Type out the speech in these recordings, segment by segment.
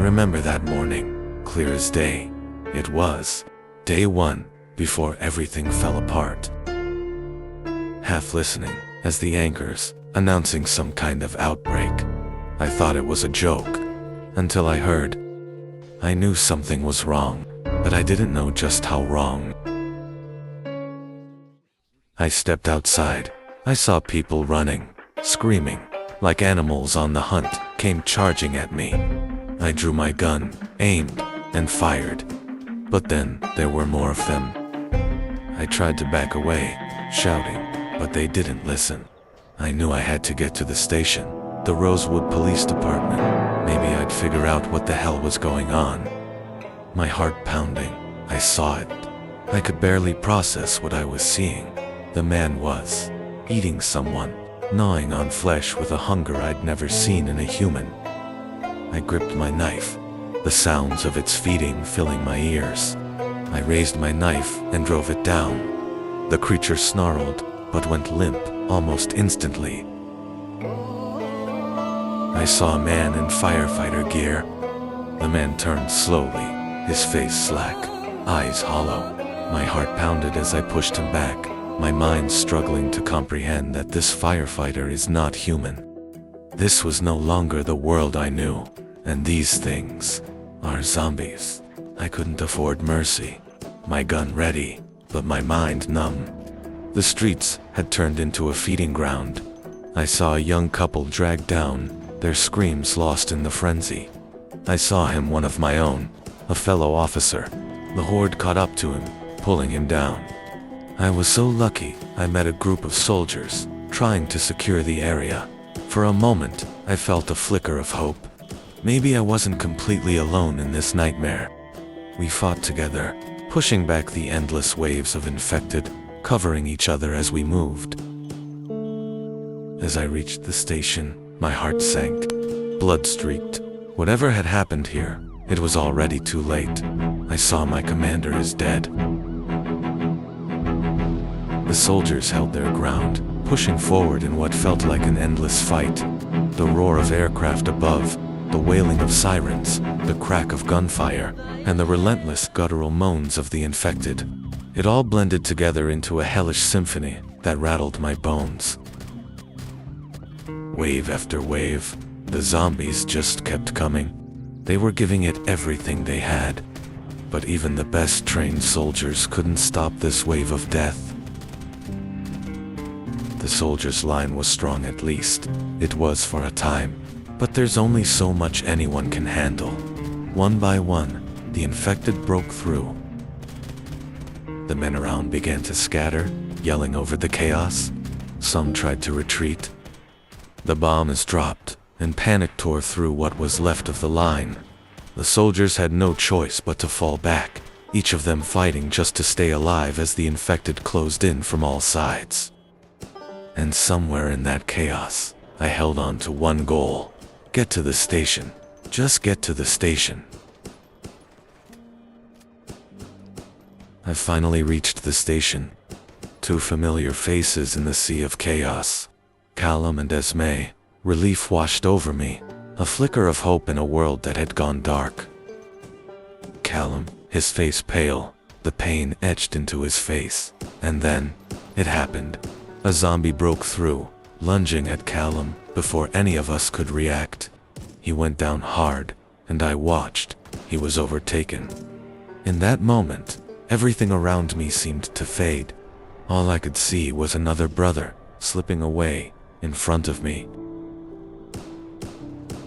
remember that morning, clear as day. It was day 1, before everything fell apart. Half listening, as the anchors, announcing some kind of outbreak. I thought it was a joke, until I heard. I knew something was wrong, but I didn't know just how wrong. I stepped outside. I saw people running, screaming, like animals on the hunt, came charging at me. I drew my gun, aimed, and fired. But then, there were more of them. I tried to back away, shouting, but they didn't listen. I knew I had to get to the station, the Rosewood Police Department. Maybe I'd figure out what the hell was going on. My heart pounding, I saw it. I could barely process what I was seeing. The man was eating someone, gnawing on flesh with a hunger I'd never seen in a human. I gripped my knife, the sounds of its feeding filling my ears. I raised my knife and drove it down. The creature snarled, but went limp almost instantly. I saw a man in firefighter gear. The man turned slowly, his face slack, eyes hollow. My heart pounded as I pushed him back, my mind struggling to comprehend that this firefighter is not human. This was no longer the world I knew, and these things are zombies. I couldn't afford mercy. My gun ready, but my mind numb. The streets had turned into a feeding ground. I saw a young couple dragged down, their screams lost in the frenzy. I saw him, one of my own, a fellow officer. The horde caught up to him, pulling him down. I was so lucky I met a group of soldiers, trying to secure the area. For a moment, I felt a flicker of hope. Maybe I wasn't completely alone in this nightmare. We fought together, pushing back the endless waves of infected, covering each other as we moved. As I reached the station, my heart sank. Blood streaked. Whatever had happened here, it was already too late. I saw my commander is dead. The soldiers held their ground, pushing forward in what felt like an endless fight. The roar of aircraft above, the wailing of sirens, the crack of gunfire, and the relentless guttural moans of the infected. It all blended together into a hellish symphony that rattled my bones. Wave after wave, the zombies just kept coming. They were giving it everything they had. But even the best trained soldiers couldn't stop this wave of death. The soldiers' line was strong, at least. It was for a time. But there's only so much anyone can handle. One by one, the infected broke through. The men around began to scatter, yelling over the chaos. Some tried to retreat. The bombs dropped, and panic tore through what was left of the line. The soldiers had no choice but to fall back, each of them fighting just to stay alive as the infected closed in from all sides. And somewhere in that chaos, I held on to one goal. Get to the station. Just get to the station. I finally reached the station. Two familiar faces in the sea of chaos. Callum and Esme. Relief washed over me. A flicker of hope in a world that had gone dark. Callum, his face pale, the pain etched into his face. And then, it happened. A zombie broke through, lunging at Callum before any of us could react. He went down hard, and I watched. He was overtaken. In that moment, everything around me seemed to fade. All I could see was another brother, slipping away, in front of me.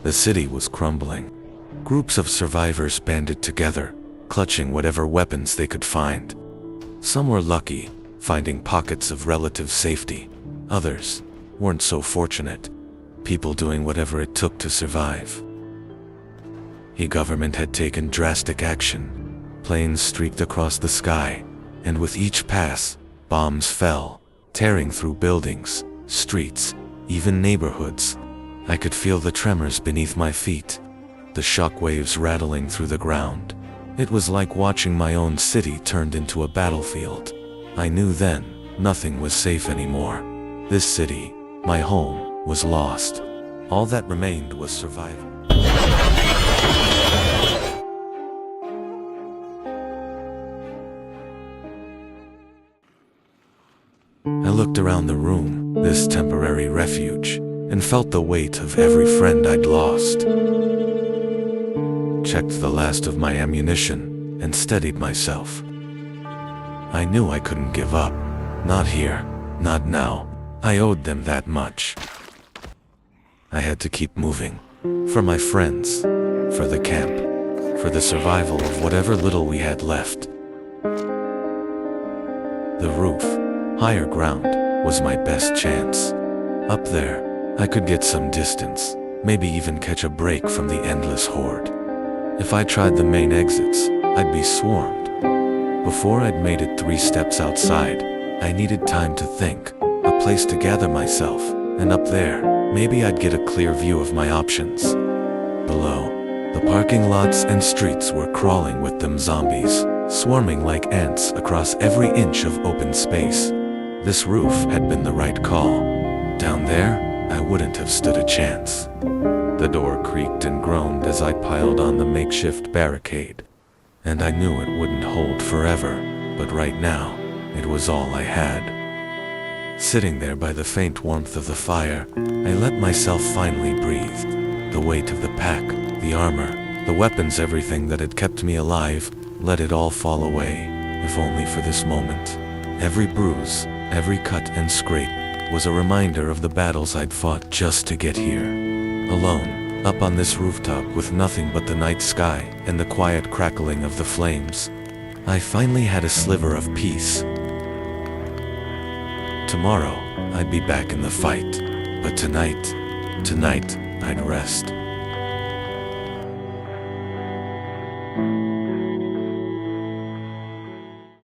The city was crumbling. Groups of survivors banded together, clutching whatever weapons they could find. Some were lucky, finding pockets of relative safety. Others weren't so fortunate. People doing whatever it took to survive. The government had taken drastic action. Planes streaked across the sky, and with each pass, bombs fell, tearing through buildings, streets, even neighborhoods. I could feel the tremors beneath my feet, the shock waves rattling through the ground. It was like watching my own city turned into a battlefield. I knew then, nothing was safe anymore. This city, my home, was lost. All that remained was survival. looked around the room, this temporary refuge, and felt the weight of every friend I'd lost. Checked the last of my ammunition and steadied myself. I knew I couldn't give up. Not here, not now. I owed them that much. I had to keep moving. For my friends, for the camp, for the survival of whatever little we had left. The roof, higher ground, was my best chance. Up there, I could get some distance, maybe even catch a break from the endless horde. If I tried the main exits, I'd be swarmed. Before I'd made it 3 steps outside, I needed time to think, a place to gather myself, and up there, maybe I'd get a clear view of my options. Below, the parking lots and streets were crawling with them zombies, swarming like ants across every inch of open space. This roof had been the right call. Down there, I wouldn't have stood a chance. The door creaked and groaned as I piled on the makeshift barricade. And I knew it wouldn't hold forever, but right now, it was all I had. Sitting there by the faint warmth of the fire, I let myself finally breathe. The weight of the pack, the armor, the weapons, everything that had kept me alive, let it all fall away, if only for this moment. Every bruise, every cut and scrape, was a reminder of the battles I'd fought just to get here. Alone, up on this rooftop with nothing but the night sky and the quiet crackling of the flames, I finally had a sliver of peace. Tomorrow, I'd be back in the fight, but tonight, I'd rest.